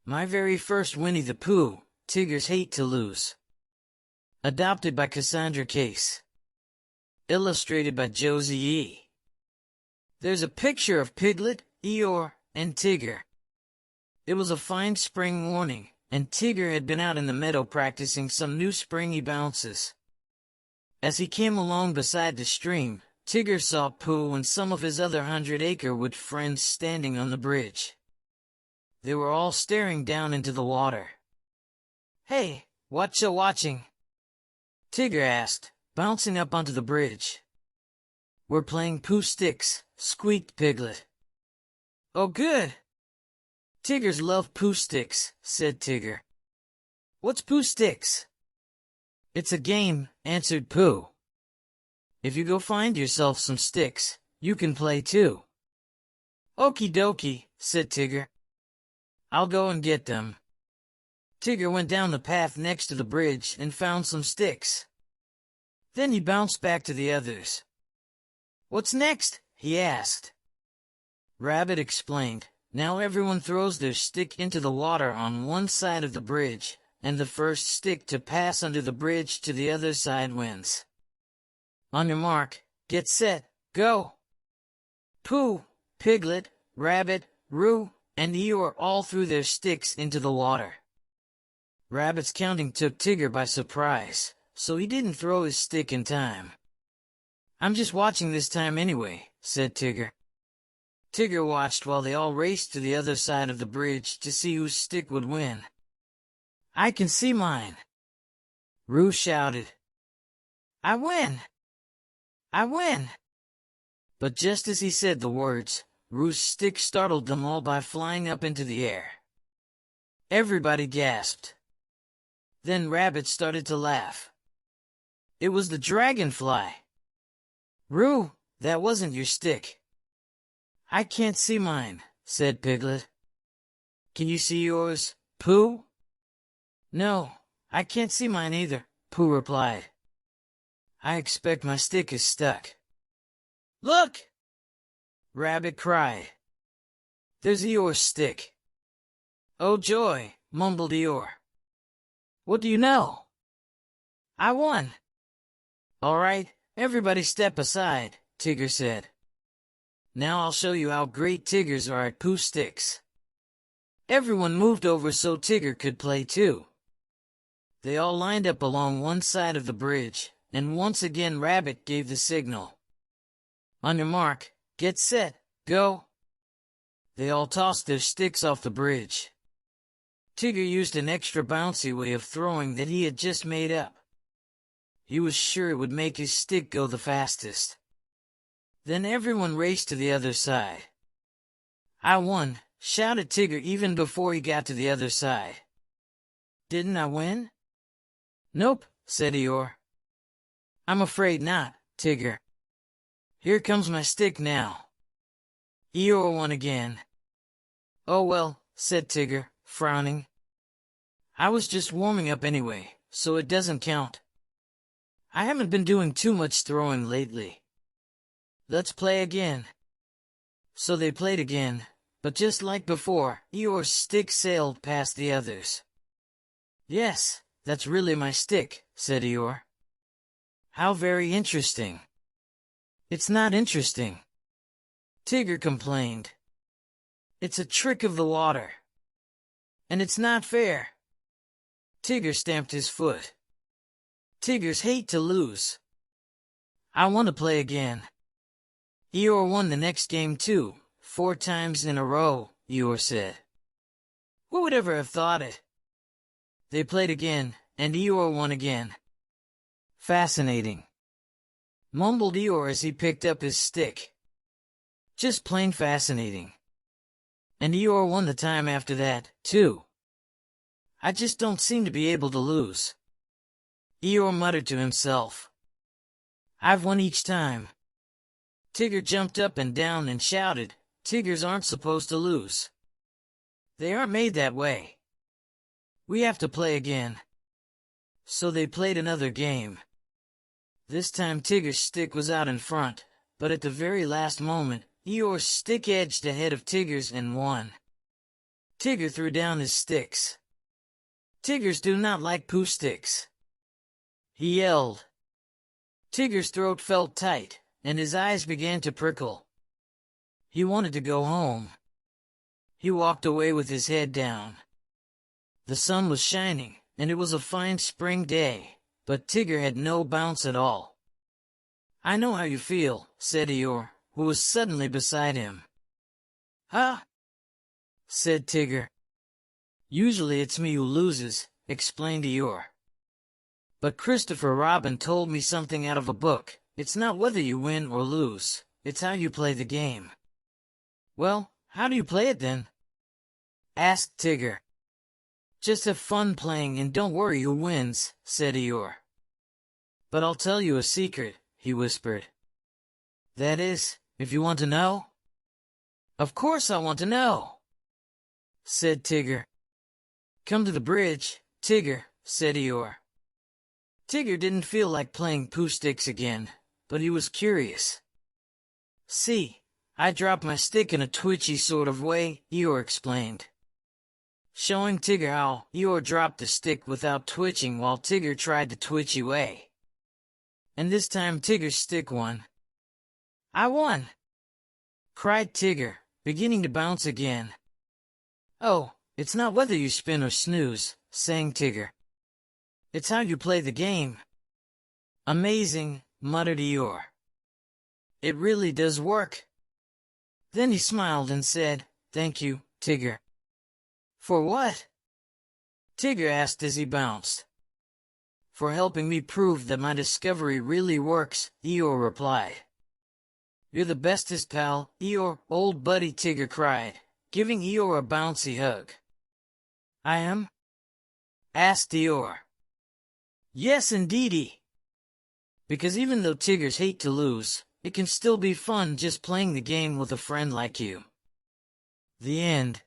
My very first Winnie the Pooh, Tiggers Hate to Lose. Adopted by Cassandra Case. Illustrated by Josie E. There's a picture of Piglet, Eeyore, and Tigger. It was a fine spring morning, and Tigger had been out in the meadow practicing some new springy bounces. As he came along beside the stream, Tigger saw Pooh and some of his other 100-acre wood friends standing on the bridge. They were all staring down into the water. "Hey, what ya watching?" Tigger asked, bouncing up onto the bridge. "We're playing Pooh Sticks," squeaked Piglet. "Oh, good." "Tiggers love Pooh Sticks," said Tigger. "What's Pooh Sticks?" "It's a game," answered Pooh. "If you go find yourself some sticks, you can play too." "Okie dokie," said Tigger. "I'll go and get them." Tigger went down the path next to the bridge and found some sticks. Then he bounced back to the others. "What's next?" he asked. Rabbit explained. "Now everyone throws their stick into the water on one side of the bridge, and the first stick to pass under the bridge to the other side wins. On your mark, get set, go!" Pooh, Piglet, Rabbit, Roo, and Eeyore all threw their sticks into the water. Rabbit's counting took Tigger by surprise, so he didn't throw his stick in time. "I'm just watching this time anyway," said Tigger. Tigger watched while they all raced to the other side of the bridge to see whose stick would win. "I can see mine!" Roo shouted. "I win! I win!" But just as he said the words, Roo's stick startled them all by flying up into the air. Everybody gasped. Then Rabbit started to laugh. "It was the dragonfly." "Roo, that wasn't your stick." "I can't see mine," said Piglet. "Can you see yours, Pooh?" "No, I can't see mine either," Pooh replied. "I expect my stick is stuck." "Look!" Rabbit cried. "There's Eeyore's stick." "Oh joy," mumbled Eeyore. "What do you know?" "I won." "All right, everybody step aside," Tigger said. "Now I'll show you how great Tiggers are at Pooh Sticks." Everyone moved over so Tigger could play too. They all lined up along one side of the bridge, and once again Rabbit gave the signal. "On your mark, get set, go!" They all tossed their sticks off the bridge. Tigger used an extra bouncy way of throwing that he had just made up. He was sure it would make his stick go the fastest. Then everyone raced to the other side. "I won!" shouted Tigger even before he got to the other side. "Didn't I win?" "Nope," said Eeyore. "I'm afraid not, Tigger. Here comes my stick now." Eeyore won again. "Oh well," said Tigger, frowning. "I was just warming up anyway, so it doesn't count. I haven't been doing too much throwing lately. Let's play again." So they played again, but just like before, Eeyore's stick sailed past the others. "Yes, that's really my stick," said Eeyore. "How very interesting." "It's not interesting," Tigger complained. "It's a trick of the water. And it's not fair." Tigger stamped his foot. Tiggers hate to lose. "I want to play again." Eeyore won the next game too, 4 times in a row, Eeyore said. "Who would ever have thought it?" They played again, and Eeyore won again. "Fascinating," mumbled Eeyore as he picked up his stick. "Just plain fascinating." And Eeyore won the time after that, too. "I just don't seem to be able to lose." Eeyore muttered to himself. "I've won each time." Tigger jumped up and down and shouted, "Tiggers aren't supposed to lose. They aren't made that way. We have to play again." So they played another game. This time Tigger's stick was out in front, but at the very last moment, Eeyore's stick edged ahead of Tigger's and won. Tigger threw down his sticks. Tiggers do not like Pooh sticks, he yelled. Tigger's throat felt tight, and his eyes began to prickle. He wanted to go home. He walked away with his head down. The sun was shining, and it was a fine spring day, but Tigger had no bounce at all. I know how you feel, said Eeyore, who was suddenly beside him. Huh? Said Tigger. Usually it's me who loses, explained Eeyore. But Christopher Robin told me something out of a book. It's not whether you win or lose, it's how you play the game. Well, how do you play it then? Asked Tigger. Just have fun playing and don't worry who wins, said Eeyore. But I'll tell you a secret, he whispered. That is, if you want to know? Of course I want to know, said Tigger. Come to the bridge, Tigger, said Eeyore. Tigger didn't feel like playing Pooh sticks again, but he was curious. See, I dropped my stick in a twitchy sort of way, Eeyore explained. Showing Tigger how, Eeyore dropped the stick without twitching while Tigger tried the twitchy way. And this time Tigger's stick won. I won! Cried Tigger, beginning to bounce again. Oh, it's not whether you spin or snooze, sang Tigger. It's how you play the game. Amazing, muttered Eeyore. It really does work. Then he smiled and said, Thank you, Tigger. For what? Tigger asked as he bounced. For helping me prove that my discovery really works, Eeyore replied. You're the bestest pal, Eeyore, old buddy, Tigger cried, giving Eeyore a bouncy hug. I am? Asked Eeyore. Yes, indeedy. Because even though Tiggers hate to lose, it can still be fun just playing the game with a friend like you. The end.